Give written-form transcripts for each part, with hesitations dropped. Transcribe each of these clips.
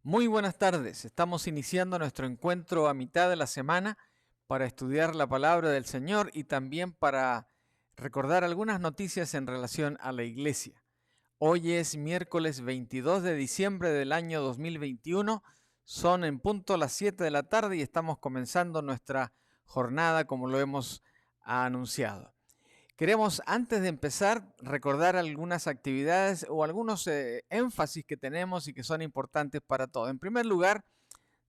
Muy buenas tardes. Estamos iniciando nuestro encuentro a mitad de la semana para estudiar la palabra del Señor y también para recordar algunas noticias en relación a la iglesia. Hoy es miércoles 22 de diciembre del año 2021. Son en punto las 7 de la tarde y estamos comenzando nuestra jornada como lo hemos anunciado. Queremos, antes de empezar, recordar algunas actividades o algunos énfasis que tenemos y que son importantes para todos. En primer lugar,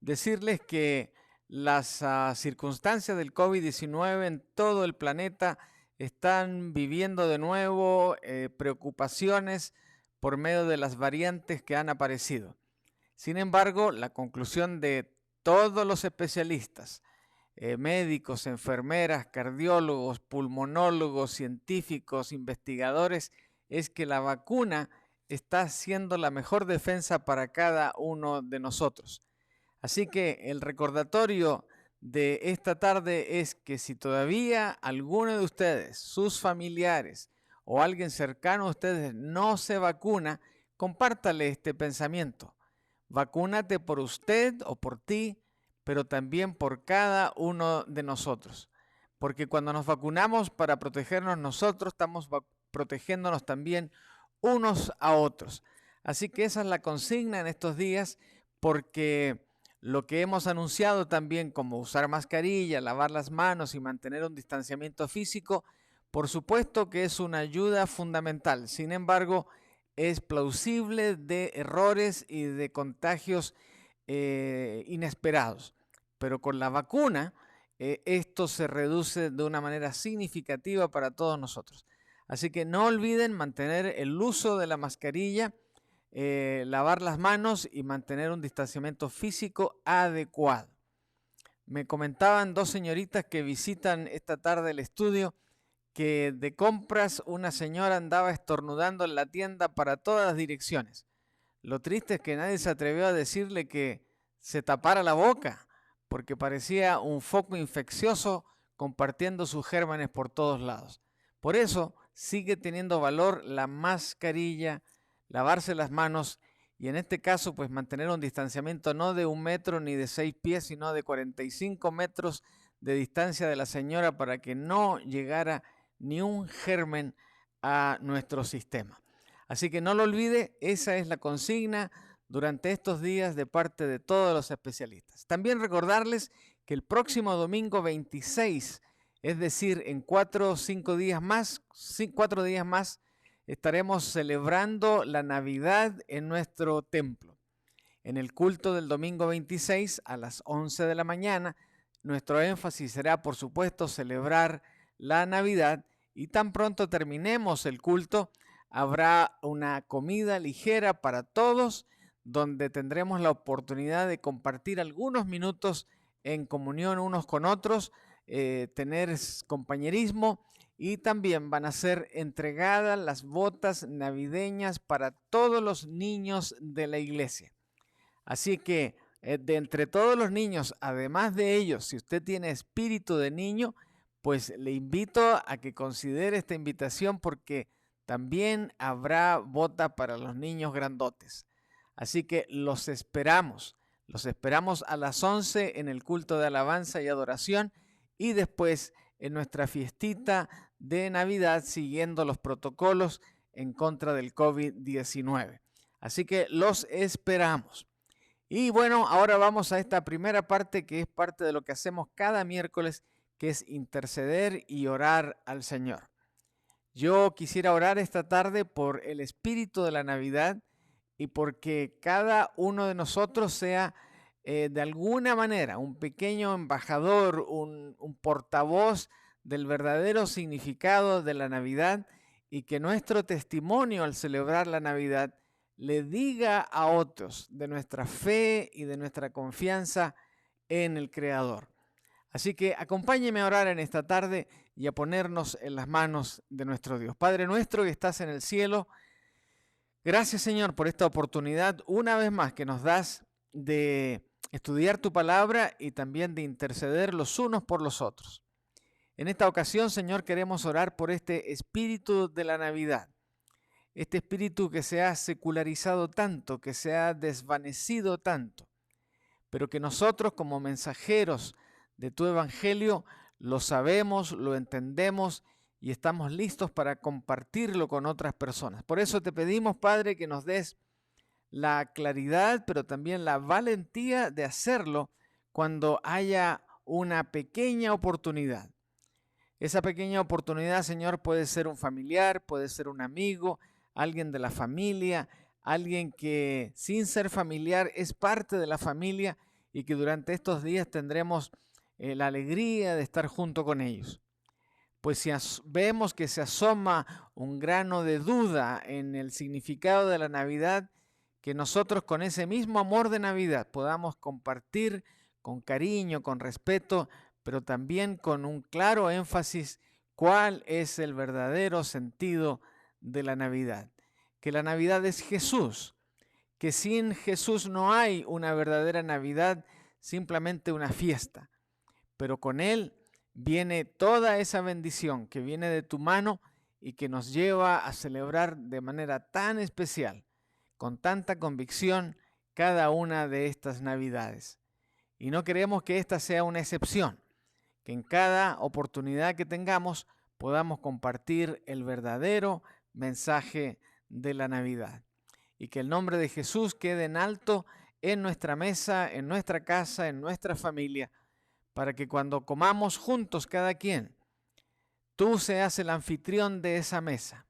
decirles que las circunstancias del COVID-19 en todo el planeta están viviendo de nuevo preocupaciones por medio de las variantes que han aparecido. Sin embargo, la conclusión de todos los especialistas, médicos, enfermeras, cardiólogos, pulmonólogos, científicos, investigadores, es que la vacuna está siendo la mejor defensa para cada uno de nosotros. Así que el recordatorio de esta tarde es que si todavía alguno de ustedes, sus familiares o alguien cercano a ustedes no se vacuna, compártale este pensamiento. Vacúnate por usted o por ti, pero también por cada uno de nosotros. Porque cuando nos vacunamos para protegernos nosotros, estamos protegiéndonos también unos a otros. Así que esa es la consigna en estos días, porque lo que hemos anunciado también como usar mascarilla, lavar las manos y mantener un distanciamiento físico, por supuesto que es una ayuda fundamental. Sin embargo, es plausible de errores y de contagios inesperados. Pero con la vacuna esto se reduce de una manera significativa para todos nosotros. Así que no olviden mantener el uso de la mascarilla, lavar las manos y mantener un distanciamiento físico adecuado. Me comentaban dos señoritas que visitan esta tarde el estudio que de compras una señora andaba estornudando en la tienda para todas las direcciones. Lo triste es que nadie se atrevió a decirle que se tapara la boca, porque parecía un foco infeccioso compartiendo sus gérmenes por todos lados. Por eso sigue teniendo valor la mascarilla, lavarse las manos y en este caso pues mantener un distanciamiento no de 1 metro ni de 6 pies, sino de 45 metros de distancia de la señora para que no llegara ni un germen a nuestro sistema. Así que no lo olvide, esa es la consigna durante estos días de parte de todos los especialistas. También recordarles que el próximo domingo 26, es decir, en 4 o 5 días más, 4 días más, estaremos celebrando la Navidad en nuestro templo. En el culto del domingo 26 a las 11 de la mañana, nuestro énfasis será, por supuesto, celebrar la Navidad y tan pronto terminemos el culto, habrá una comida ligera para todos, donde tendremos la oportunidad de compartir algunos minutos en comunión unos con otros, tener compañerismo y también van a ser entregadas las botas navideñas para todos los niños de la iglesia. Así que de entre todos los niños, además de ellos, si usted tiene espíritu de niño, pues le invito a que considere esta invitación porque también habrá bota para los niños grandotes. Así que los esperamos a las 11 en el culto de alabanza y adoración y después en nuestra fiestita de Navidad siguiendo los protocolos en contra del COVID-19. Así que los esperamos. Y bueno, ahora vamos a esta primera parte que es parte de lo que hacemos cada miércoles, que es interceder y orar al Señor. Yo quisiera orar esta tarde por el espíritu de la Navidad y porque cada uno de nosotros sea de alguna manera un pequeño embajador, un portavoz del verdadero significado de la Navidad y que nuestro testimonio al celebrar la Navidad le diga a otros de nuestra fe y de nuestra confianza en el Creador. Así que acompáñeme a orar en esta tarde y a ponernos en las manos de nuestro Dios. Padre nuestro que estás en el cielo, gracias Señor por esta oportunidad una vez más que nos das de estudiar tu palabra y también de interceder los unos por los otros. En esta ocasión, Señor, queremos orar por este espíritu de la Navidad. este espíritu que se ha secularizado tanto, que se ha desvanecido tanto, pero que nosotros como mensajeros de tu evangelio lo sabemos, lo entendemos y estamos listos para compartirlo con otras personas. Por eso te pedimos, Padre, que nos des la claridad, pero también la valentía de hacerlo cuando haya una pequeña oportunidad. Esa pequeña oportunidad, Señor, puede ser un familiar, puede ser un amigo, alguien de la familia, alguien que sin ser familiar es parte de la familia y que durante estos días tendremos la alegría de estar junto con ellos. Pues si vemos que se asoma un grano de duda en el significado de la Navidad, que nosotros con ese mismo amor de Navidad podamos compartir con cariño, con respeto, pero también con un claro énfasis cuál es el verdadero sentido de la Navidad. Que la Navidad es Jesús, que sin Jesús no hay una verdadera Navidad, simplemente una fiesta, pero con Él viene toda esa bendición que viene de tu mano y que nos lleva a celebrar de manera tan especial, con tanta convicción, cada una de estas Navidades. Y no queremos que esta sea una excepción, que en cada oportunidad que tengamos podamos compartir el verdadero mensaje de la Navidad. Y que el nombre de Jesús quede en alto en nuestra mesa, en nuestra casa, en nuestra familia, para que cuando comamos juntos cada quien, tú seas el anfitrión de esa mesa,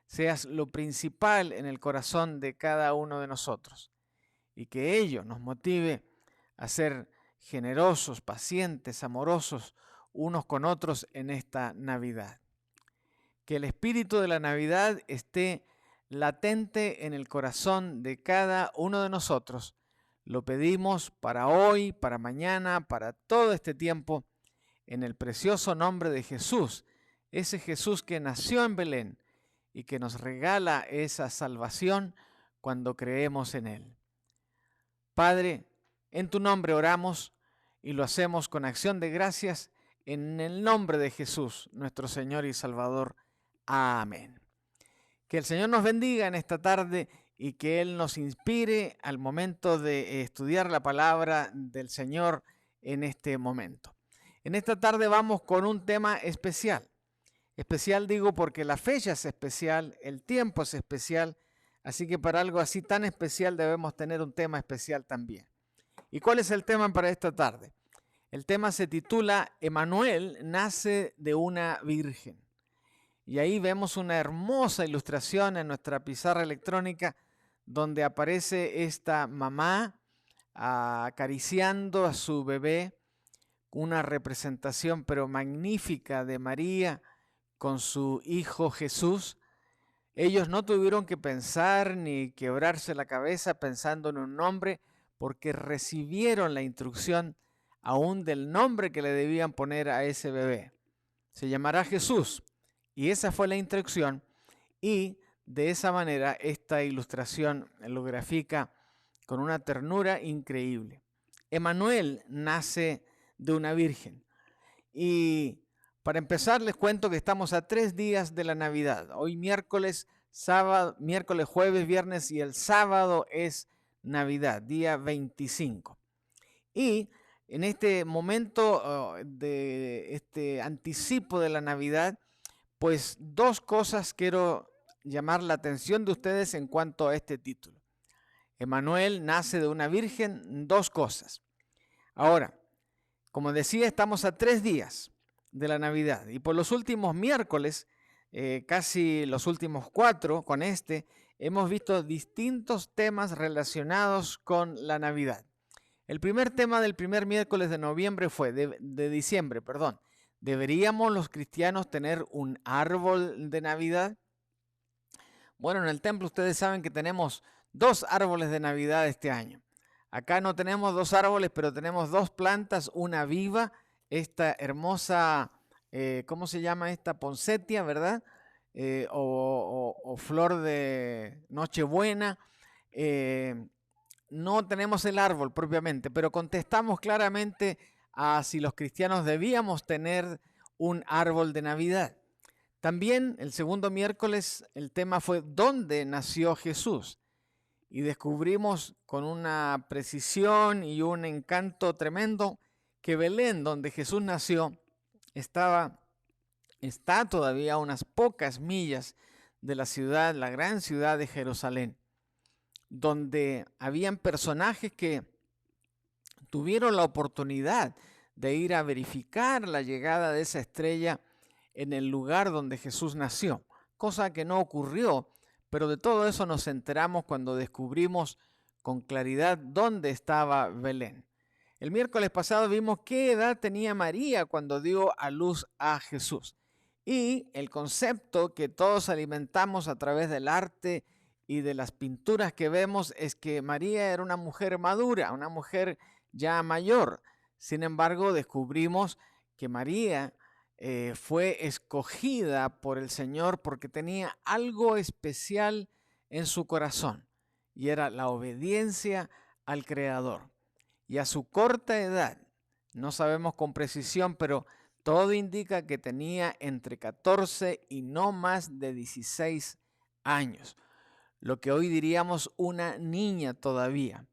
seas lo principal en el corazón de cada uno de nosotros, y que ello nos motive a ser generosos, pacientes, amorosos unos con otros en esta Navidad. Que el espíritu de la Navidad esté latente en el corazón de cada uno de nosotros. Lo pedimos para hoy, para mañana, para todo este tiempo, en el precioso nombre de Jesús, ese Jesús que nació en Belén y que nos regala esa salvación cuando creemos en Él. Padre, en tu nombre oramos y lo hacemos con acción de gracias en el nombre de Jesús, nuestro Señor y Salvador. Amén. Que el Señor nos bendiga en esta tarde y que Él nos inspire al momento de estudiar la palabra del Señor en este momento. En esta tarde vamos con un tema especial. Especial digo porque la fecha es especial, el tiempo es especial, así que para algo así tan especial debemos tener un tema especial también. ¿Y cuál es el tema para esta tarde? El tema se titula Emanuel nace de una virgen. Y ahí vemos una hermosa ilustración en nuestra pizarra electrónica donde aparece esta mamá acariciando a su bebé, una representación pero magnífica de María con su hijo Jesús. Ellos no tuvieron que pensar ni quebrarse la cabeza pensando en un nombre porque recibieron la instrucción aún del nombre que le debían poner a ese bebé. Se llamará Jesús. Y esa fue la instrucción y de esa manera esta ilustración lo grafica con una ternura increíble. Emanuel nace de una virgen. Y para empezar les cuento que estamos a 3 días de la Navidad. Hoy miércoles, jueves, viernes y el sábado es Navidad, día 25. Y en este momento de este anticipo de la Navidad, pues 2 cosas quiero llamar la atención de ustedes en cuanto a este título. Emanuel nace de una virgen, 2 cosas. Ahora, como decía, estamos a 3 días de la Navidad y por los últimos miércoles, casi los últimos 4 con hemos visto distintos temas relacionados con la Navidad. El primer tema del primer miércoles de diciembre. ¿Deberíamos los cristianos tener un árbol de Navidad? Bueno, en el templo ustedes saben que tenemos 2 árboles de Navidad este año. Acá no tenemos 2 árboles, pero tenemos 2 plantas, una viva, esta hermosa, ¿cómo se llama esta? Poinsettia, ¿verdad? O flor de Nochebuena. No tenemos el árbol propiamente, pero contestamos claramente a si los cristianos debíamos tener un árbol de Navidad. También el segundo miércoles el tema fue ¿dónde nació Jesús? Y descubrimos con una precisión y un encanto tremendo que Belén, donde Jesús nació, está todavía a unas pocas millas de la ciudad, la gran ciudad de Jerusalén, donde habían personajes que tuvieron la oportunidad de ir a verificar la llegada de esa estrella en el lugar donde Jesús nació, cosa que no ocurrió, pero de todo eso nos enteramos cuando descubrimos con claridad dónde estaba Belén. El miércoles pasado vimos qué edad tenía María cuando dio a luz a Jesús. Y el concepto que todos alimentamos a través del arte y de las pinturas que vemos es que María era una mujer madura, una mujer ya mayor. Sin embargo, descubrimos que María fue escogida por el Señor porque tenía algo especial en su corazón y era la obediencia al Creador. Y a su corta edad, no sabemos con precisión, pero todo indica que tenía entre 14 y no más de 16 años, lo que hoy diríamos una niña todavía.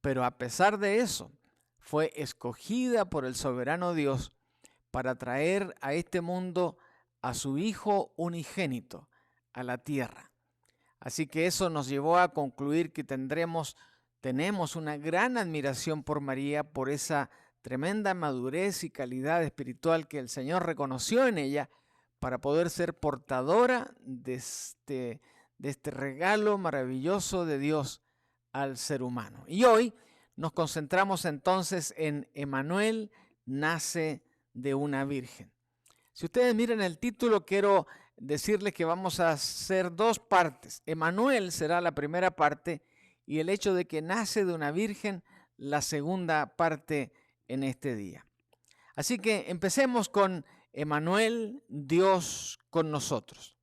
Pero a pesar de eso, fue escogida por el soberano Dios para traer a este mundo a su Hijo unigénito, a la tierra. Así que eso nos llevó a concluir que tenemos una gran admiración por María, por esa tremenda madurez y calidad espiritual que el Señor reconoció en ella para poder ser portadora de este regalo maravilloso de Dios al ser humano. Y hoy nos concentramos entonces en Emmanuel nace de una virgen. Si ustedes miran el título, quiero decirles que vamos a hacer dos partes. Emmanuel será la primera parte y el hecho de que nace de una virgen, la segunda parte en este día. Así que empecemos con Emmanuel, Dios con nosotros.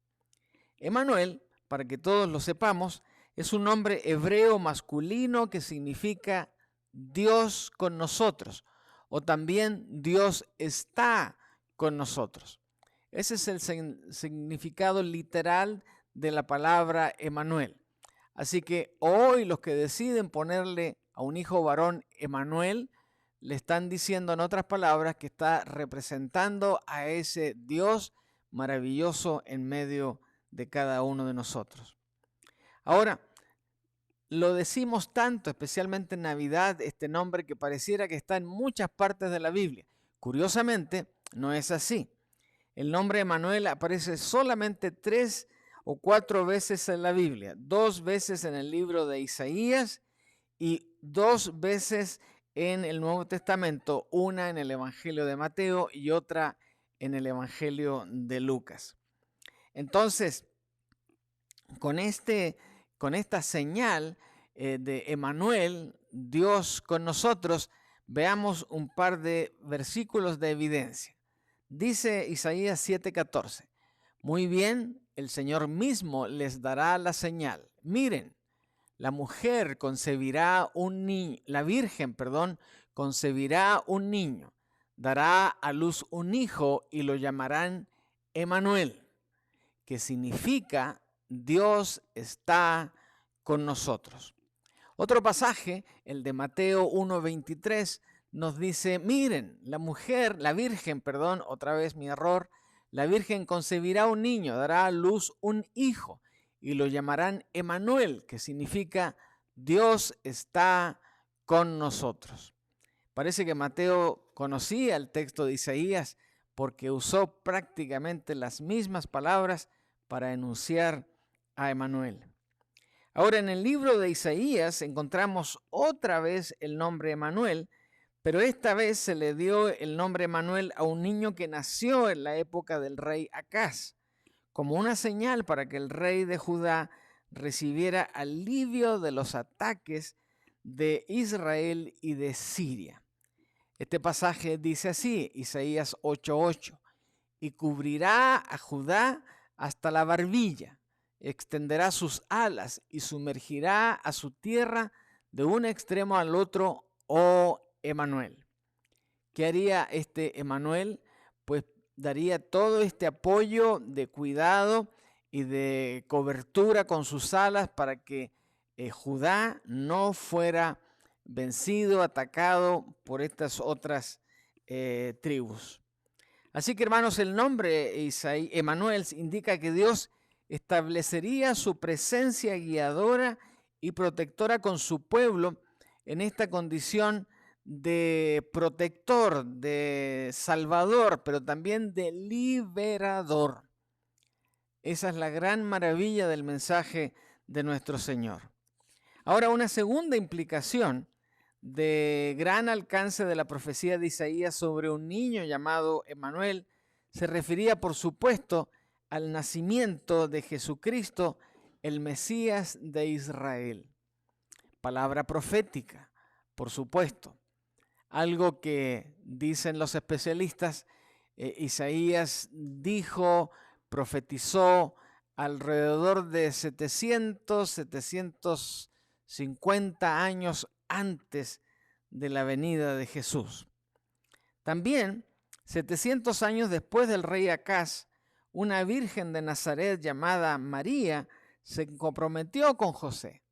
Emmanuel, para que todos lo sepamos, es un nombre hebreo masculino que significa Dios con nosotros, o también Dios está con nosotros. Ese es el significado literal de la palabra Emmanuel. Así que hoy los que deciden ponerle a un hijo varón Emmanuel, le están diciendo en otras palabras que está representando a ese Dios maravilloso en medio de cada uno de nosotros. Ahora, lo decimos tanto, especialmente en Navidad, este nombre que pareciera que está en muchas partes de la Biblia. Curiosamente, no es así. El nombre Emmanuel aparece solamente 3 o 4 veces en la Biblia. 2 veces en el libro de Isaías y 2 veces en el Nuevo Testamento. Una en el Evangelio de Mateo y otra en el Evangelio de Lucas. Entonces, con esta señal de Emmanuel, Dios con nosotros, veamos un par de versículos de evidencia. Dice Isaías 7:14, muy bien, el Señor mismo les dará la señal. Miren, la mujer concebirá un niño, la virgen, concebirá un niño, dará a luz un hijo y lo llamarán Emmanuel, que significa Dios está con nosotros. Otro pasaje, el de Mateo 1:23, nos dice, miren, la virgen, otra vez mi error, la virgen concebirá un niño, dará a luz un hijo y lo llamarán Emmanuel, que significa Dios está con nosotros. Parece que Mateo conocía el texto de Isaías porque usó prácticamente las mismas palabras para enunciar a Emmanuel. Ahora, en el libro de Isaías encontramos otra vez el nombre Emmanuel, pero esta vez se le dio el nombre Emmanuel a un niño que nació en la época del rey Acaz, como una señal para que el rey de Judá recibiera alivio de los ataques de Israel y de Siria. Este pasaje dice así, Isaías 8:8, y cubrirá a Judá hasta la barbilla, extenderá sus alas y sumergirá a su tierra de un extremo al otro, oh Emmanuel. ¿Qué haría este Emmanuel? Pues daría todo este apoyo de cuidado y de cobertura con sus alas para que Judá no fuera vencido, atacado por estas otras tribus. Así que, hermanos, el nombre Emanuel indica que Dios establecería su presencia guiadora y protectora con su pueblo en esta condición de protector, de salvador, pero también de liberador. Esa es la gran maravilla del mensaje de nuestro Señor. Ahora, una segunda implicación de gran alcance de la profecía de Isaías sobre un niño llamado Emanuel se refería, por supuesto, al nacimiento de Jesucristo, el Mesías de Israel. Palabra profética, por supuesto. Algo que dicen los especialistas, Isaías dijo, profetizó alrededor de 750 años antes de la venida de Jesús. También, 700 años después del rey Acaz, una virgen de Nazaret llamada María se comprometió con José.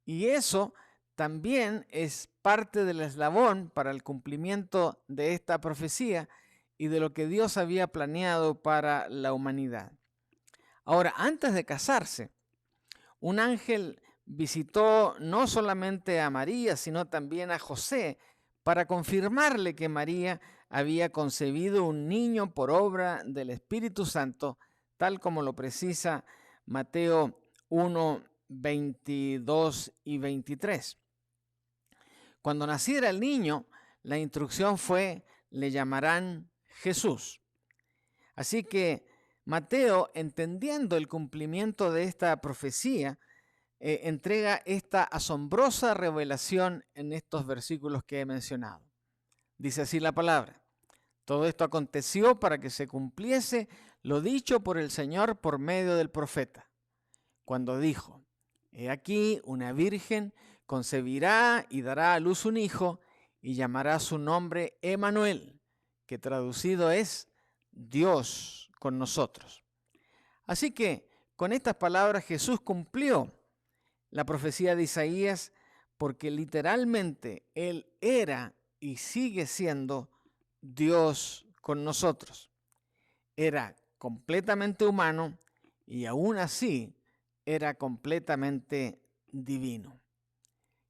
Y eso también es parte del eslabón para el cumplimiento de esta profecía y de lo que Dios había planeado para la humanidad. Ahora, antes de casarse, un ángel visitó no solamente a María, sino también a José, para confirmarle que María había concebido un niño por obra del Espíritu Santo, tal como lo precisa Mateo 1, 22 y 23. Cuando naciera el niño, la instrucción fue, le llamarán Jesús. Así que Mateo, entendiendo el cumplimiento de esta profecía, entrega esta asombrosa revelación en estos versículos que he mencionado. Dice así la palabra: todo esto aconteció para que se cumpliese lo dicho por el Señor por medio del profeta, cuando dijo: he aquí, una virgen concebirá y dará a luz un hijo, y llamará su nombre Emanuel, que traducido es Dios con nosotros. Así que con estas palabras Jesús cumplió la profecía de Isaías, porque literalmente Él era y sigue siendo Dios con nosotros. Era completamente humano y aún así era completamente divino.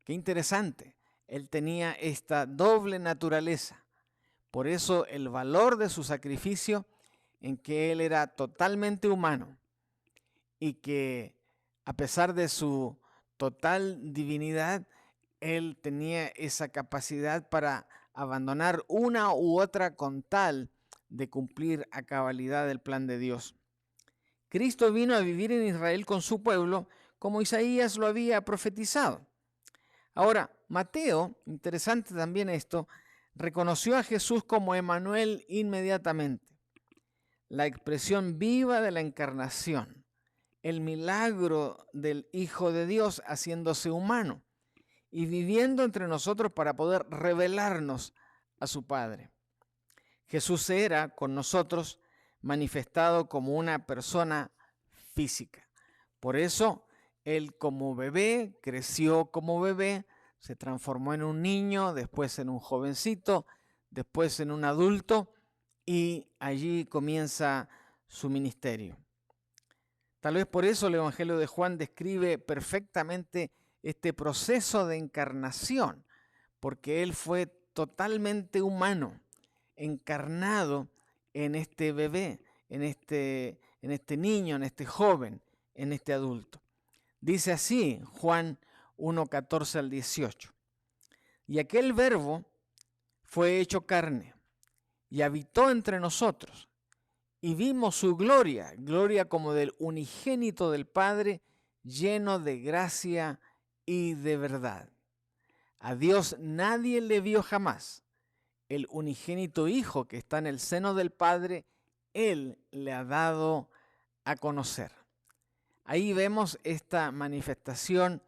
Qué interesante. Él tenía esta doble naturaleza. Por eso el valor de su sacrificio, en que Él era totalmente humano y que a pesar de su total divinidad, Él tenía esa capacidad para abandonar una u otra con tal de cumplir a cabalidad el plan de Dios. Cristo vino a vivir en Israel con su pueblo, como Isaías lo había profetizado. Ahora, Mateo, interesante también esto, reconoció a Jesús como Emanuel inmediatamente. La expresión viva de la encarnación, el milagro del Hijo de Dios haciéndose humano y viviendo entre nosotros para poder revelarnos a su Padre. Jesús era con nosotros manifestado como una persona física. Por eso, Él como bebé, creció como bebé, se transformó en un niño, después en un jovencito, después en un adulto, y allí comienza su ministerio. Tal vez por eso el Evangelio de Juan describe perfectamente este proceso de encarnación, porque Él fue totalmente humano, encarnado en este bebé, en este niño, en este joven, en este adulto. Dice así Juan 1, 14 al 18. Y aquel verbo fue hecho carne y habitó entre nosotros, y vimos su gloria, gloria como del unigénito del Padre, lleno de gracia y de verdad. A Dios nadie le vio jamás. El unigénito Hijo que está en el seno del Padre, Él le ha dado a conocer. Ahí vemos esta manifestación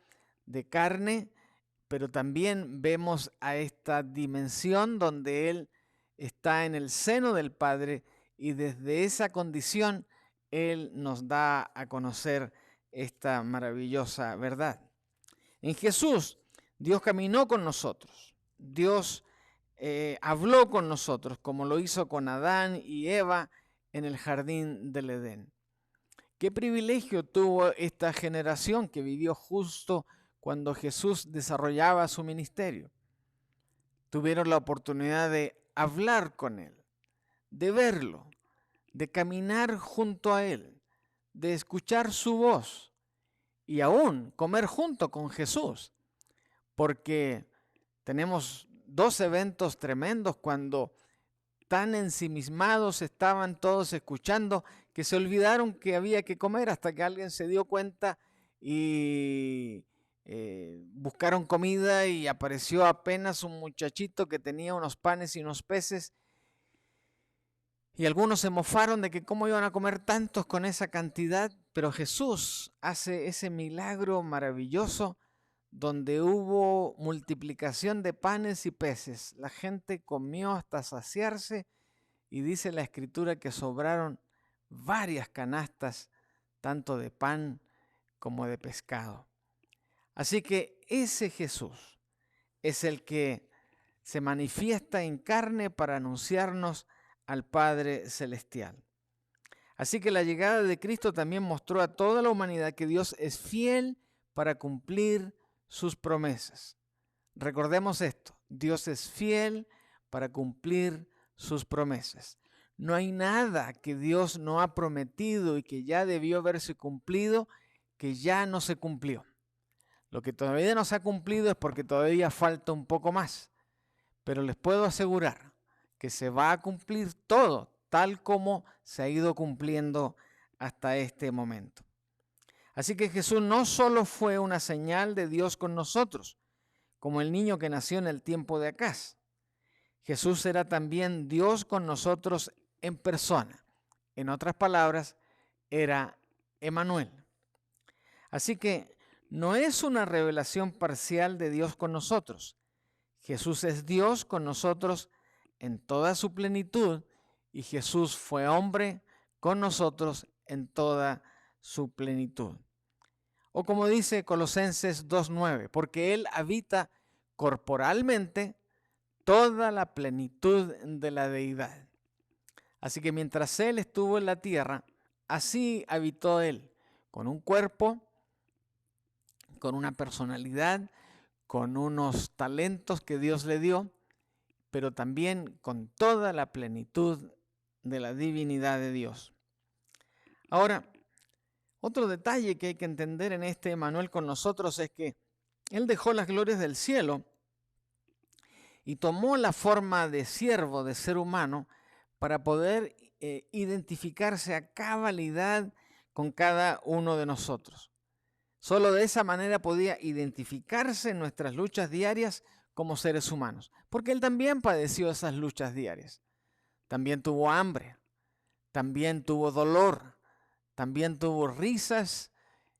de carne, pero también vemos a esta dimensión donde Él está en el seno del Padre y desde esa condición Él nos da a conocer esta maravillosa verdad. En Jesús, Dios caminó con nosotros, Dios habló con nosotros, como lo hizo con Adán y Eva en el jardín del Edén. ¿Qué privilegio tuvo esta generación que vivió justo cuando Jesús desarrollaba su ministerio? Tuvieron la oportunidad de hablar con Él, de verlo, de caminar junto a Él, de escuchar su voz y aún comer junto con Jesús, porque tenemos dos eventos tremendos cuando tan ensimismados estaban todos escuchando que se olvidaron que había que comer hasta que alguien se dio cuenta y buscaron comida y apareció apenas un muchachito que tenía unos panes y unos peces y algunos se mofaron de que cómo iban a comer tantos con esa cantidad, pero Jesús hace ese milagro maravilloso donde hubo multiplicación de panes y peces. La gente comió hasta saciarse y dice la Escritura que sobraron varias canastas, tanto de pan como de pescado. Así que ese Jesús es el que se manifiesta en carne para anunciarnos al Padre Celestial. Así que la llegada de Cristo también mostró a toda la humanidad que Dios es fiel para cumplir sus promesas. Recordemos esto, Dios es fiel para cumplir sus promesas. No hay nada que Dios no ha prometido y que ya debió haberse cumplido que ya no se cumplió. Lo que todavía no se ha cumplido es porque todavía falta un poco más. Pero les puedo asegurar que se va a cumplir todo tal como se ha ido cumpliendo hasta este momento. Así que Jesús no solo fue una señal de Dios con nosotros, como el niño que nació en el tiempo de Acaz. Jesús era también Dios con nosotros en persona. En otras palabras, era Emmanuel. Así que no es una revelación parcial de Dios con nosotros. Jesús es Dios con nosotros en toda su plenitud y Jesús fue hombre con nosotros en toda su plenitud. O como dice Colosenses 2:9, porque Él habita corporalmente toda la plenitud de la deidad. Así que mientras Él estuvo en la tierra, así habitó Él, con un cuerpo, con una personalidad, con unos talentos que Dios le dio, pero también con toda la plenitud de la divinidad de Dios. Ahora, otro detalle que hay que entender en este Emmanuel con nosotros es que Él dejó las glorias del cielo y tomó la forma de siervo, de ser humano, para poder identificarse a cabalidad con cada uno de nosotros. Solo de esa manera podía identificarse en nuestras luchas diarias como seres humanos, porque Él también padeció esas luchas diarias. También tuvo hambre, también tuvo dolor, también tuvo risas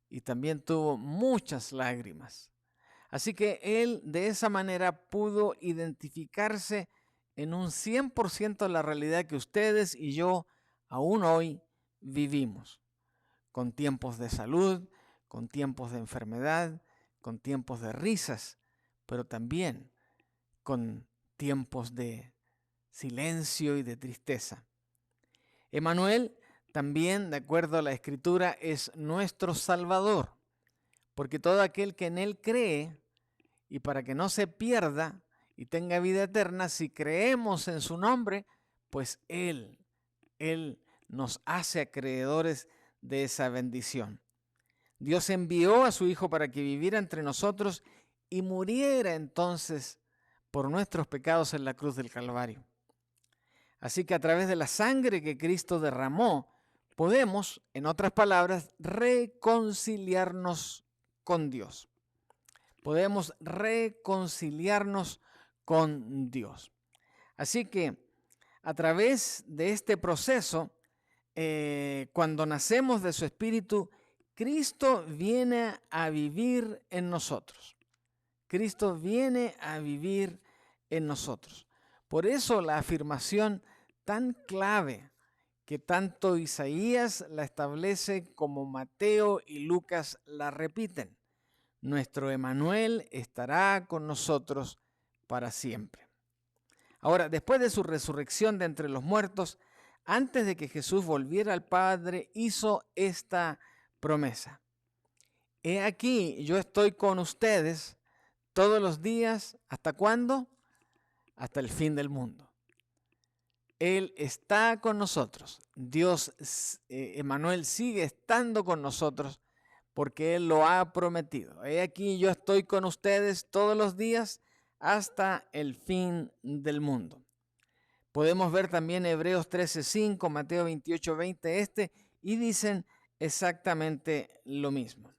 y también tuvo muchas lágrimas. Así que Él de esa manera pudo identificarse en un 100% la realidad que ustedes y yo aún hoy vivimos, con tiempos de salud, con tiempos de enfermedad, con tiempos de risas, pero también con tiempos de silencio y de tristeza. Emmanuel también, de acuerdo a la Escritura, es nuestro Salvador, porque todo aquel que en Él cree, y para que no se pierda y tenga vida eterna, si creemos en su nombre, pues Él nos hace acreedores de esa bendición. Dios envió a su Hijo para que viviera entre nosotros y muriera entonces por nuestros pecados en la cruz del Calvario. Así que a través de la sangre que Cristo derramó, podemos, en otras palabras, reconciliarnos con Dios. Podemos reconciliarnos con Dios. Así que a través de este proceso, cuando nacemos de su Espíritu, Cristo viene a vivir en nosotros. Cristo viene a vivir en nosotros. Por eso la afirmación tan clave que tanto Isaías la establece como Mateo y Lucas la repiten. Nuestro Emmanuel estará con nosotros para siempre. Ahora, después de su resurrección de entre los muertos, antes de que Jesús volviera al Padre, hizo esta promesa. He aquí, yo estoy con ustedes todos los días. ¿Hasta cuándo? Hasta el fin del mundo. Él está con nosotros. Dios, Emmanuel, sigue estando con nosotros porque Él lo ha prometido. He aquí, yo estoy con ustedes todos los días hasta el fin del mundo. Podemos ver también Hebreos 13:5, Mateo 28:20, y dicen exactamente lo mismo.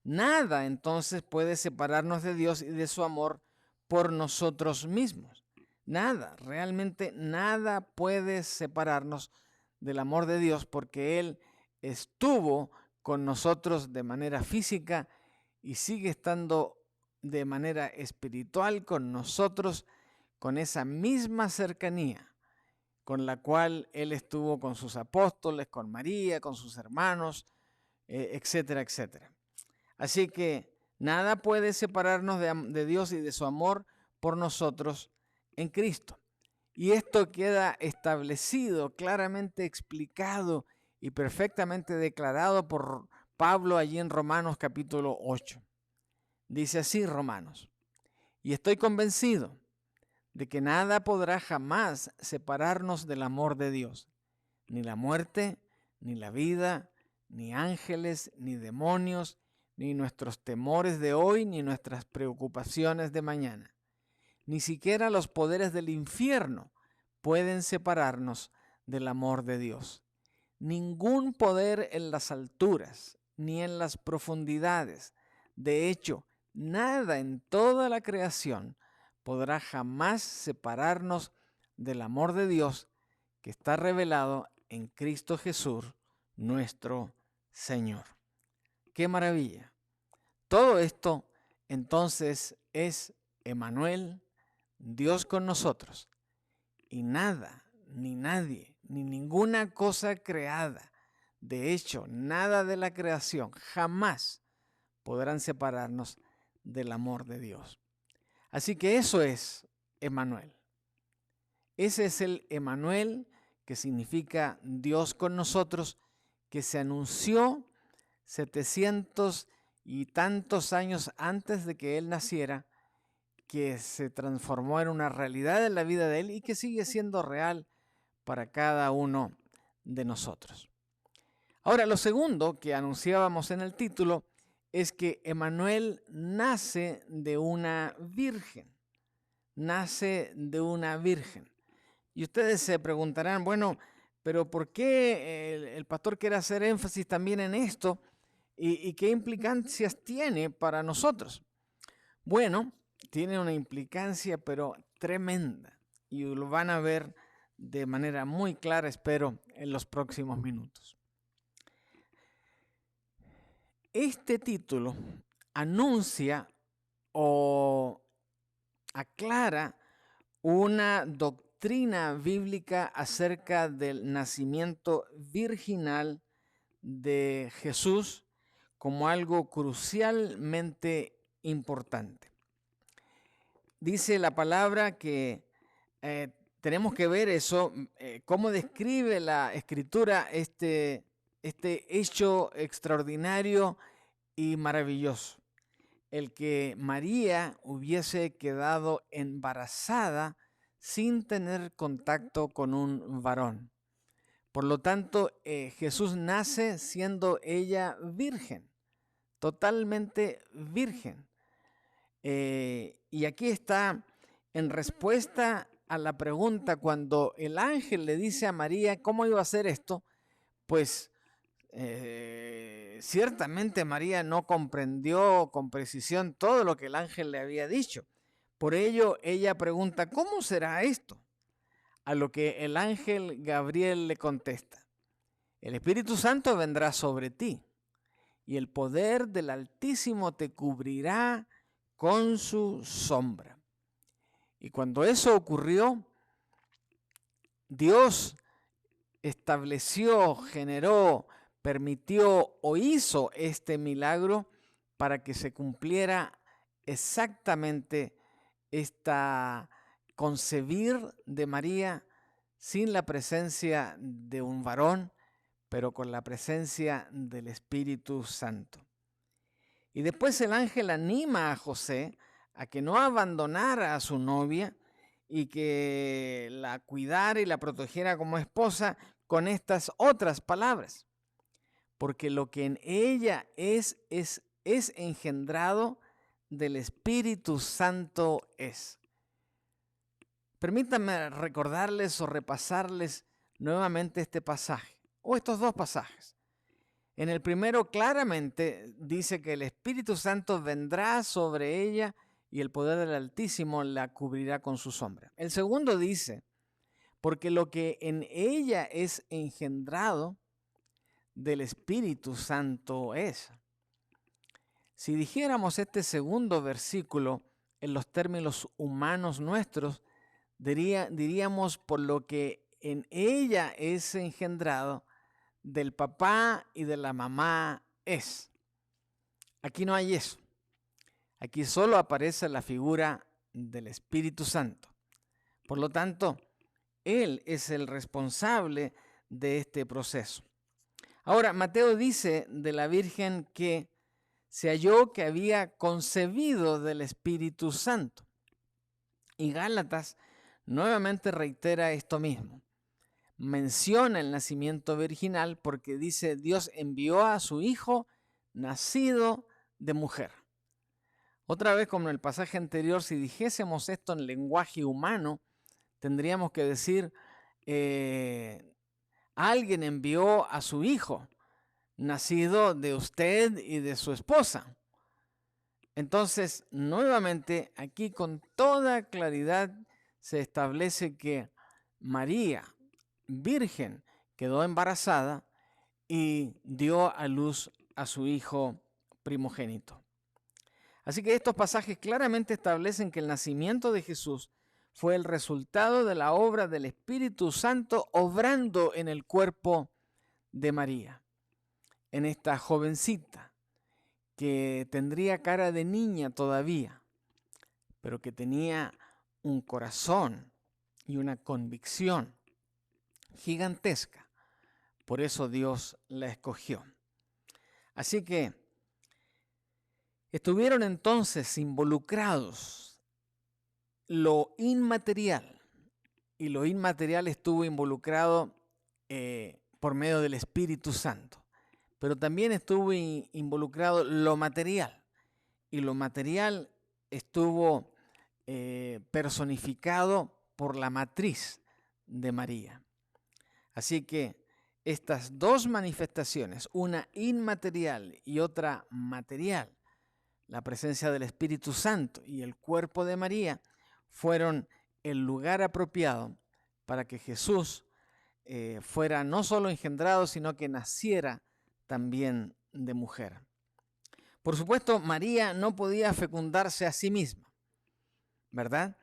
Nada entonces puede separarnos de Dios y de su amor por nosotros mismos. Nada, realmente nada puede separarnos del amor de Dios porque Él estuvo con nosotros de manera física y sigue estando de manera espiritual con nosotros, con esa misma cercanía con la cual Él estuvo con sus apóstoles, con María, con sus hermanos, etcétera, etcétera. Así que nada puede separarnos de Dios y de su amor por nosotros en Cristo. Y esto queda establecido, claramente explicado y perfectamente declarado por Pablo allí en Romanos capítulo 8. Dice así Romanos: y estoy convencido de que nada podrá jamás separarnos del amor de Dios, ni la muerte, ni la vida, ni ángeles, ni demonios, ni nuestros temores de hoy, ni nuestras preocupaciones de mañana. Ni siquiera los poderes del infierno pueden separarnos del amor de Dios. Ningún poder en las alturas, ni en las profundidades. De hecho, nada en toda la creación podrá jamás separarnos del amor de Dios que está revelado en Cristo Jesús, nuestro Señor. ¡Qué maravilla! Todo esto entonces es Emmanuel, Dios con nosotros, y nada, ni nadie, ni ninguna cosa creada, de hecho, nada de la creación jamás podrán separarnos del amor de Dios. Así que eso es Emmanuel. Ese es el Emmanuel, que significa Dios con nosotros, que se anunció 700 y tantos años antes de que Él naciera, que se transformó en una realidad en la vida de Él y que sigue siendo real para cada uno de nosotros. Ahora, lo segundo que anunciábamos en el título es que Emmanuel nace de una virgen. Nace de una virgen. Y ustedes se preguntarán, bueno, pero ¿por qué el pastor quiere hacer énfasis también en esto? ¿Y qué implicancias tiene para nosotros? Bueno, tiene una implicancia, pero tremenda. Y lo van a ver de manera muy clara, espero, en los próximos minutos. Este título anuncia o aclara una doctrina bíblica acerca del nacimiento virginal de Jesús como algo crucialmente importante. Dice la palabra que tenemos que ver eso, cómo describe la Escritura este hecho extraordinario y maravilloso. El que María hubiese quedado embarazada sin tener contacto con un varón. Por lo tanto, Jesús nace siendo ella virgen, totalmente virgen. Y aquí está en respuesta a la pregunta cuando el ángel le dice a María cómo iba a hacer esto, pues ciertamente María no comprendió con precisión todo lo que el ángel le había dicho. Por ello, ella pregunta, ¿cómo será esto? A lo que el ángel Gabriel le contesta, el Espíritu Santo vendrá sobre ti y el poder del Altísimo te cubrirá con su sombra. Y cuando eso ocurrió, Dios estableció, generó, permitió o hizo este milagro para que se cumpliera exactamente esta concebir de María sin la presencia de un varón, pero con la presencia del Espíritu Santo. Y después el ángel anima a José a que no abandonara a su novia y que la cuidara y la protegiera como esposa con estas otras palabras. Porque lo que en ella es engendrado del Espíritu Santo es. Permítanme recordarles o repasarles nuevamente este pasaje, o estos dos pasajes. En el primero claramente dice que el Espíritu Santo vendrá sobre ella y el poder del Altísimo la cubrirá con su sombra. El segundo dice, porque lo que en ella es engendrado del Espíritu Santo es. Si dijéramos este segundo versículo en los términos humanos nuestros, diríamos por lo que en ella es engendrado del papá y de la mamá es. Aquí no hay eso. Aquí solo aparece la figura del Espíritu Santo. Por lo tanto, Él es el responsable de este proceso. Ahora, Mateo dice de la Virgen que se halló que había concebido del Espíritu Santo. Y Gálatas nuevamente reitera esto mismo. Menciona el nacimiento virginal porque dice Dios envió a su Hijo nacido de mujer. Otra vez, como en el pasaje anterior, si dijésemos esto en lenguaje humano, tendríamos que decir, alguien envió a su hijo, nacido de usted y de su esposa. Entonces, nuevamente, aquí con toda claridad se establece que María, virgen, quedó embarazada y dio a luz a su hijo primogénito. Así que estos pasajes claramente establecen que el nacimiento de Jesús fue el resultado de la obra del Espíritu Santo obrando en el cuerpo de María, en esta jovencita que tendría cara de niña todavía, pero que tenía un corazón y una convicción gigantesca. Por eso Dios la escogió. Así que estuvieron entonces involucrados lo inmaterial, y lo inmaterial estuvo involucrado por medio del Espíritu Santo, pero también estuvo involucrado lo material, y lo material estuvo personificado por la matriz de María. Así que estas dos manifestaciones, una inmaterial y otra material, la presencia del Espíritu Santo y el cuerpo de María, fueron el lugar apropiado para que Jesús fuera no solo engendrado, sino que naciera también de mujer. Por supuesto, María no podía fecundarse a sí misma, ¿verdad?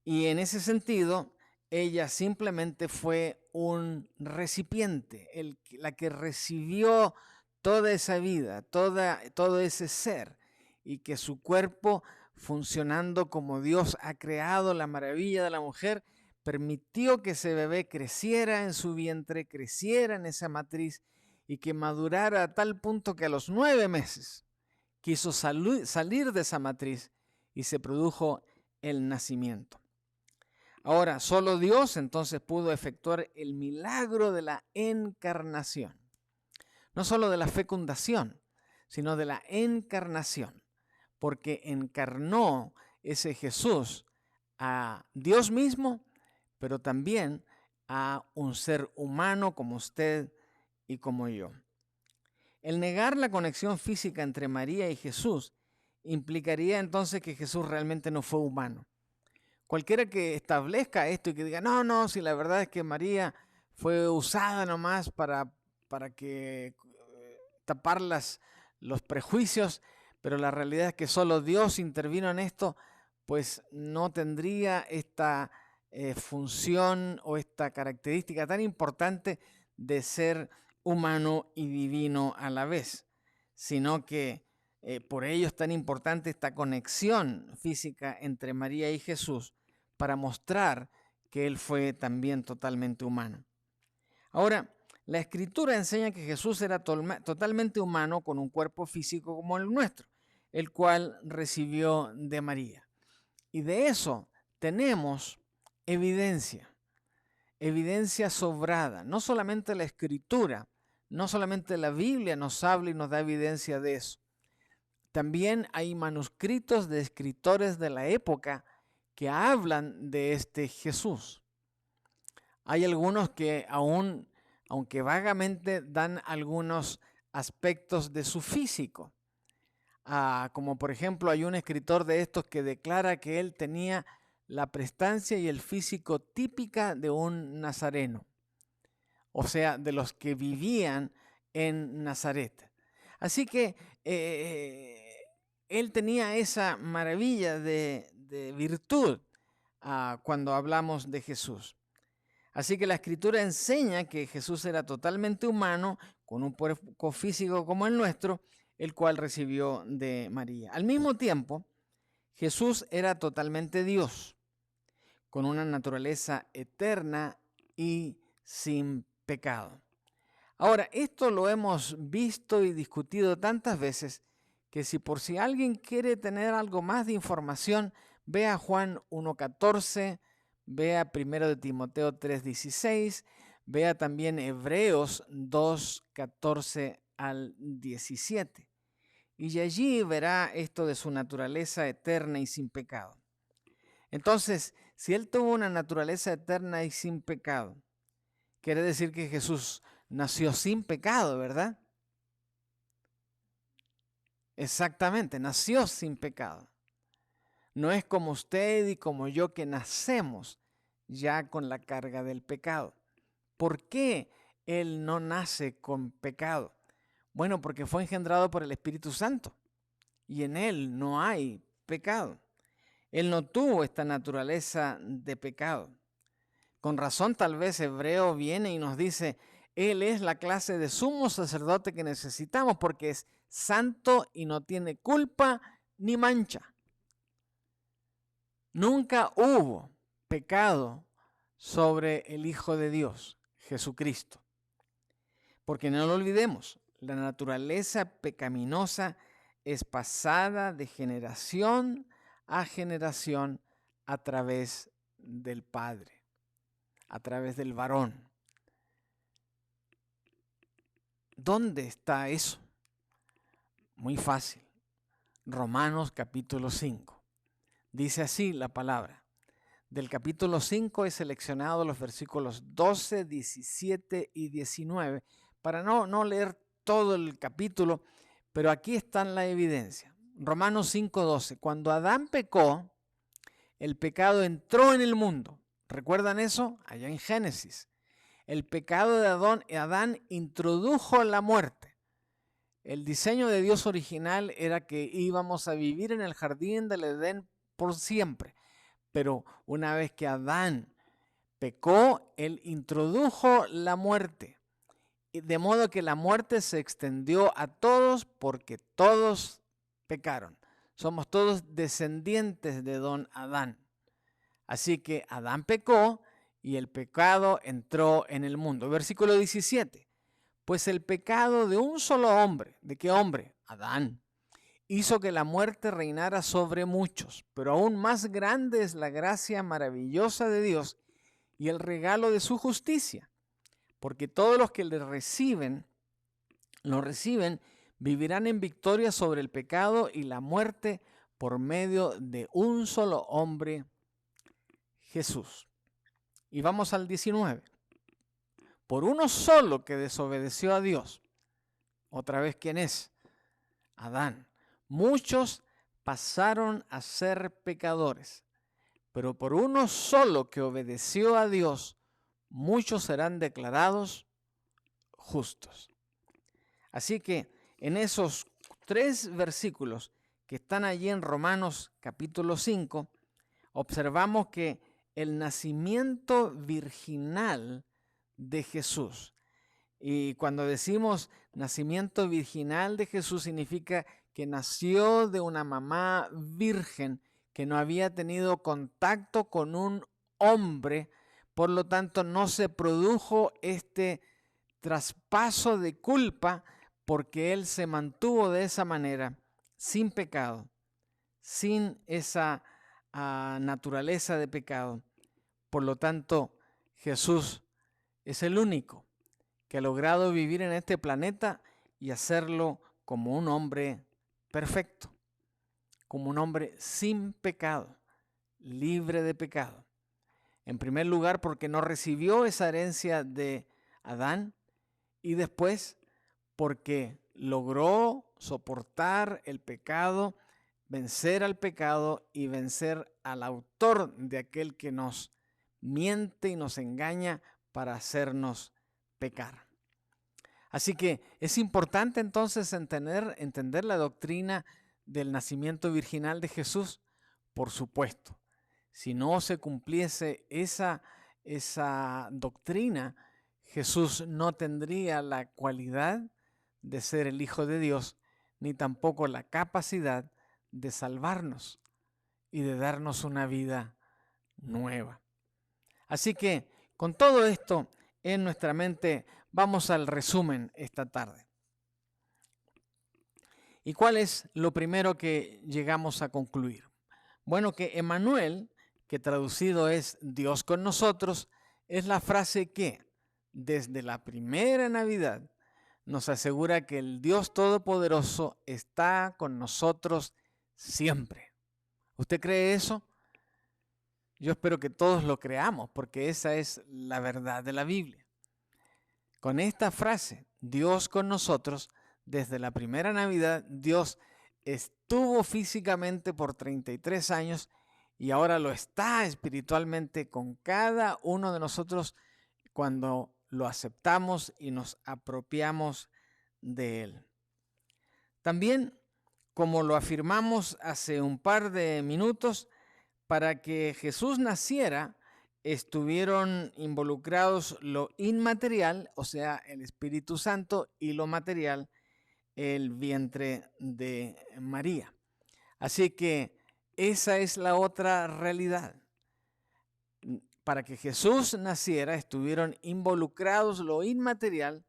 Y en ese sentido, ella simplemente fue un recipiente, la que recibió toda esa vida, todo ese ser, y que su cuerpo, funcionando como Dios ha creado la maravilla de la mujer, permitió que ese bebé creciera en su vientre, creciera en esa matriz y que madurara a tal punto que a los 9 meses quiso salir de esa matriz y se produjo el nacimiento. Ahora, solo Dios entonces pudo efectuar el milagro de la encarnación. No solo de la fecundación, sino de la encarnación. Porque encarnó ese Jesús a Dios mismo, pero también a un ser humano como usted y como yo. El negar la conexión física entre María y Jesús implicaría entonces que Jesús realmente no fue humano. Cualquiera que establezca esto y que diga, no, si la verdad es que María fue usada nomás para que tapar los prejuicios, pero la realidad es que solo Dios intervino en esto, pues no tendría esta función o esta característica tan importante de ser humano y divino a la vez, sino que por ello es tan importante esta conexión física entre María y Jesús para mostrar que Él fue también totalmente humano. Ahora, la Escritura enseña que Jesús era totalmente humano con un cuerpo físico como el nuestro, el cual recibió de María. Y de eso tenemos evidencia sobrada. No solamente la Escritura, no solamente la Biblia nos habla y nos da evidencia de eso. También hay manuscritos de escritores de la época que hablan de este Jesús. Hay algunos que aún, aunque vagamente, dan algunos aspectos de su físico. Como por ejemplo hay un escritor de estos que declara que él tenía la prestancia y el físico típica de un nazareno, o sea, de los que vivían en Nazaret. Así que él tenía esa maravilla de virtud cuando hablamos de Jesús. Así que la Escritura enseña que Jesús era totalmente humano, con un cuerpo físico como el nuestro, el cual recibió de María. Al mismo tiempo, Jesús era totalmente Dios, con una naturaleza eterna y sin pecado. Ahora, esto lo hemos visto y discutido tantas veces que si alguien quiere tener algo más de información, vea Juan 1:14, vea 1 de Timoteo 3:16, vea también Hebreos 2:14 al 17. Y allí verá esto de su naturaleza eterna y sin pecado. Entonces, si Él tuvo una naturaleza eterna y sin pecado, quiere decir que Jesús nació sin pecado, ¿verdad? Exactamente, nació sin pecado. No es como usted y como yo que nacemos ya con la carga del pecado. ¿Por qué Él no nace con pecado? Bueno, porque fue engendrado por el Espíritu Santo y en Él no hay pecado. Él no tuvo esta naturaleza de pecado. Con razón tal vez Hebreo viene y nos dice, Él es la clase de sumo sacerdote que necesitamos porque es santo y no tiene culpa ni mancha. Nunca hubo pecado sobre el Hijo de Dios, Jesucristo. Porque no lo olvidemos, la naturaleza pecaminosa es pasada de generación a generación a través del Padre, a través del varón. ¿Dónde está eso? Muy fácil. Romanos capítulo 5. Dice así la palabra. Del capítulo 5 he seleccionado los versículos 12, 17 y 19 para no leer todo el capítulo, pero aquí está la evidencia. Romanos 5:12. Cuando Adán pecó, el pecado entró en el mundo. ¿Recuerdan eso? Allá en Génesis. El pecado de Adán introdujo la muerte. El diseño de Dios original era que íbamos a vivir en el jardín del Edén por siempre. Pero una vez que Adán pecó, él introdujo la muerte. De modo que la muerte se extendió a todos porque todos pecaron. Somos todos descendientes de don Adán. Así que Adán pecó y el pecado entró en el mundo. Versículo 17. Pues el pecado de un solo hombre, ¿de qué hombre? Adán, hizo que la muerte reinara sobre muchos, pero aún más grande es la gracia maravillosa de Dios y el regalo de su justicia, porque todos los que lo reciben, vivirán en victoria sobre el pecado y la muerte por medio de un solo hombre, Jesús. Y vamos al 19. Por uno solo que desobedeció a Dios, otra vez, ¿quién es? Adán. Muchos pasaron a ser pecadores, pero por uno solo que obedeció a Dios, muchos serán declarados justos. Así que en esos 3 versículos que están allí en Romanos capítulo 5, observamos que el nacimiento virginal de Jesús. Y cuando decimos nacimiento virginal de Jesús, significa que nació de una mamá virgen que no había tenido contacto con un hombre, por lo tanto no se produjo este traspaso de culpa porque él se mantuvo de esa manera, sin pecado, sin esa naturaleza de pecado. Por lo tanto, Jesús es el único que ha logrado vivir en este planeta y hacerlo como un hombre perfecto, como un hombre sin pecado, libre de pecado. En primer lugar, porque no recibió esa herencia de Adán, y después porque logró soportar el pecado, vencer al pecado y vencer al autor de aquel que nos miente y nos engaña para hacernos pecar. Así que es importante entonces entender la doctrina del nacimiento virginal de Jesús, por supuesto. Si no se cumpliese esa doctrina, Jesús no tendría la cualidad de ser el Hijo de Dios, ni tampoco la capacidad de salvarnos y de darnos una vida nueva. Así que con todo esto en nuestra mente, vamos al resumen esta tarde. ¿Y cuál es lo primero que llegamos a concluir? Bueno, que Emmanuel, que traducido es Dios con nosotros, es la frase que desde la primera Navidad nos asegura que el Dios Todopoderoso está con nosotros siempre. ¿Usted cree eso? Yo espero que todos lo creamos, porque esa es la verdad de la Biblia. Con esta frase, Dios con nosotros, desde la primera Navidad, Dios estuvo físicamente por 33 años y ahora lo está espiritualmente con cada uno de nosotros cuando lo aceptamos y nos apropiamos de Él. También, como lo afirmamos hace un par de minutos, para que Jesús naciera, estuvieron involucrados lo inmaterial, o sea, el Espíritu Santo, y lo material, el vientre de María. Así que esa es la otra realidad. Para que Jesús naciera, estuvieron involucrados lo inmaterial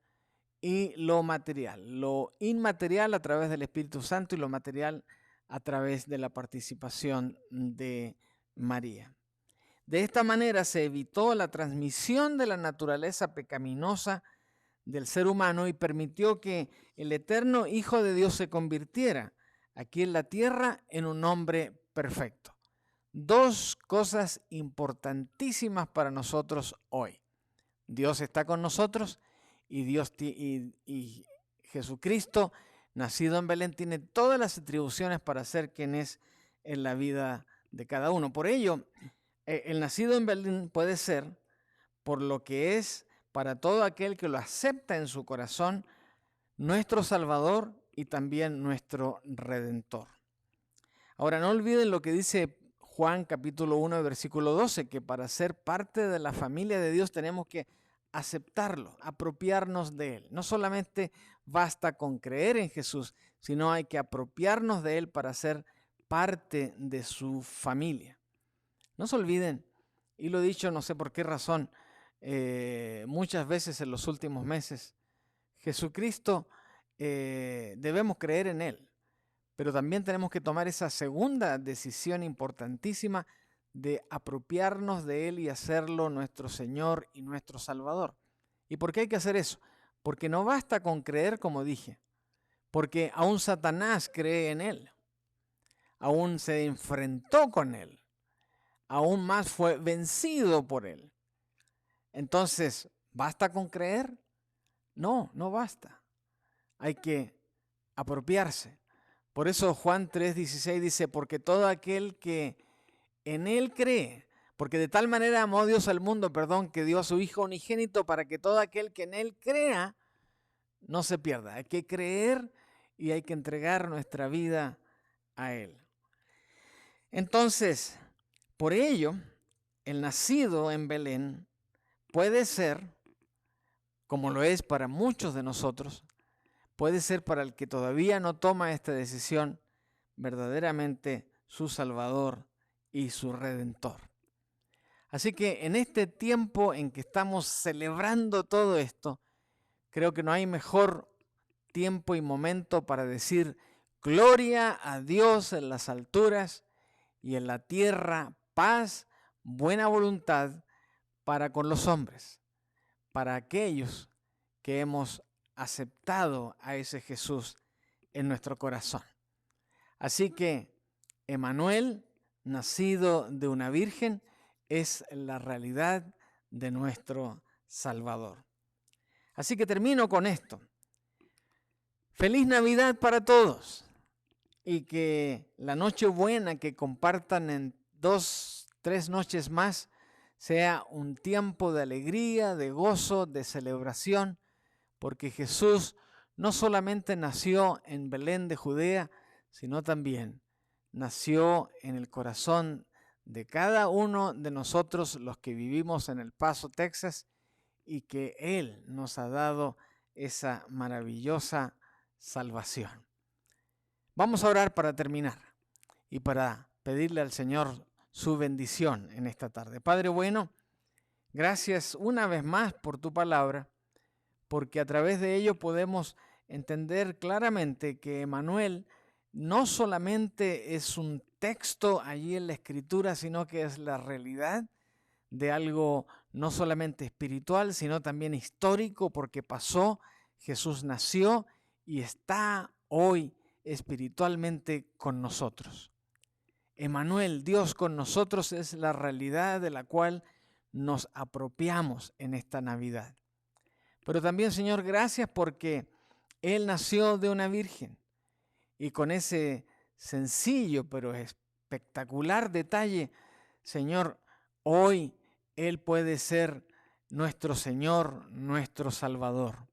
y lo material. Lo inmaterial a través del Espíritu Santo y lo material a través de la participación de María. De esta manera se evitó la transmisión de la naturaleza pecaminosa del ser humano y permitió que el eterno Hijo de Dios se convirtiera aquí en la tierra en un hombre perfecto. Dos cosas importantísimas para nosotros hoy. Dios está con nosotros y Jesucristo, nacido en Belén, tiene todas las atribuciones para ser quien es en la vida de cada uno. Por ello, el nacido en Belén puede ser, por lo que es para todo aquel que lo acepta en su corazón, nuestro Salvador y también nuestro Redentor. Ahora, no olviden lo que dice Juan capítulo 1, versículo 12, que para ser parte de la familia de Dios tenemos que aceptarlo, apropiarnos de Él. No solamente basta con creer en Jesús, sino hay que apropiarnos de Él para ser parte de su familia. No se olviden, y lo he dicho no sé por qué razón, muchas veces en los últimos meses, Jesucristo, debemos creer en Él, pero también tenemos que tomar esa segunda decisión importantísima de apropiarnos de Él y hacerlo nuestro Señor y nuestro Salvador. ¿Y por qué hay que hacer eso? Porque no basta con creer, como dije, porque aún Satanás cree en Él, aún se enfrentó con Él, aún más fue vencido por Él. Entonces, ¿basta con creer? No, no basta. Hay que apropiarse. Por eso Juan 3:16 dice, porque todo aquel que en Él cree, porque de tal manera amó Dios al mundo, que dio a su Hijo unigénito para que todo aquel que en Él crea no se pierda. Hay que creer y hay que entregar nuestra vida a Él. Entonces, por ello, el nacido en Belén puede ser, como lo es para muchos de nosotros, puede ser para el que todavía no toma esta decisión, verdaderamente su Salvador y su Redentor. Así que en este tiempo en que estamos celebrando todo esto, creo que no hay mejor tiempo y momento para decir gloria a Dios en las alturas y en la tierra paz, buena voluntad para con los hombres, para aquellos que hemos aceptado a ese Jesús en nuestro corazón. Así que Emmanuel, nacido de una virgen, es la realidad de nuestro Salvador. Así que termino con esto. Feliz Navidad para todos y que la Nochebuena que compartan en 2, 3 noches más sea un tiempo de alegría, de gozo, de celebración, porque Jesús no solamente nació en Belén de Judea, sino también nació en el corazón de cada uno de nosotros los que vivimos en El Paso, Texas, y que Él nos ha dado esa maravillosa salvación. Vamos a orar para terminar y para pedirle al Señor su bendición en esta tarde. Padre bueno, gracias una vez más por tu palabra, porque a través de ello podemos entender claramente que Emmanuel no solamente es un texto allí en la Escritura, sino que es la realidad de algo no solamente espiritual, sino también histórico, porque pasó, Jesús nació y está hoy espiritualmente con nosotros. Emmanuel, Dios con nosotros, es la realidad de la cual nos apropiamos en esta Navidad. Pero también, Señor, gracias porque Él nació de una virgen y con ese sencillo pero espectacular detalle, Señor, hoy Él puede ser nuestro Señor, nuestro Salvador.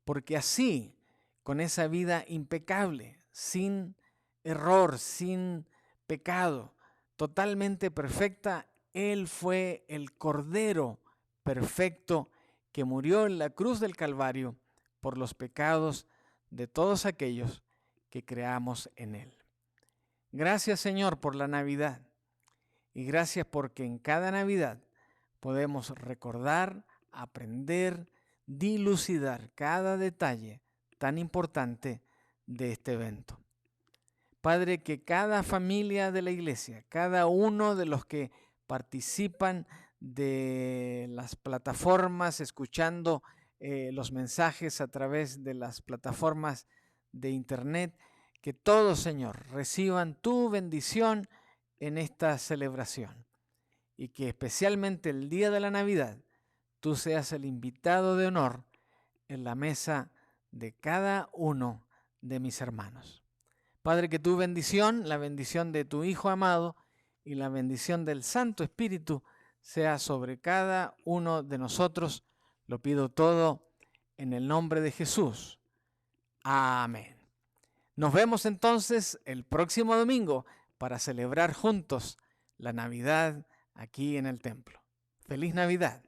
Porque así, con esa vida impecable, sin error, sin pecado, totalmente perfecta, Él fue el Cordero perfecto que murió en la cruz del Calvario por los pecados de todos aquellos que creamos en Él. Gracias, Señor, por la Navidad. Y gracias porque en cada Navidad podemos recordar, aprender, dilucidar cada detalle tan importante de este evento. Padre, que cada familia de la iglesia, cada uno de los que participan de las plataformas, escuchando los mensajes a través de las plataformas de internet, que todos, Señor, reciban tu bendición en esta celebración y que especialmente el día de la Navidad tú seas el invitado de honor en la mesa de cada uno de mis hermanos. Padre, que tu bendición, la bendición de tu Hijo amado y la bendición del Santo Espíritu sea sobre cada uno de nosotros. Lo pido todo en el nombre de Jesús. Amén. Nos vemos entonces el próximo domingo para celebrar juntos la Navidad aquí en el templo. ¡Feliz Navidad!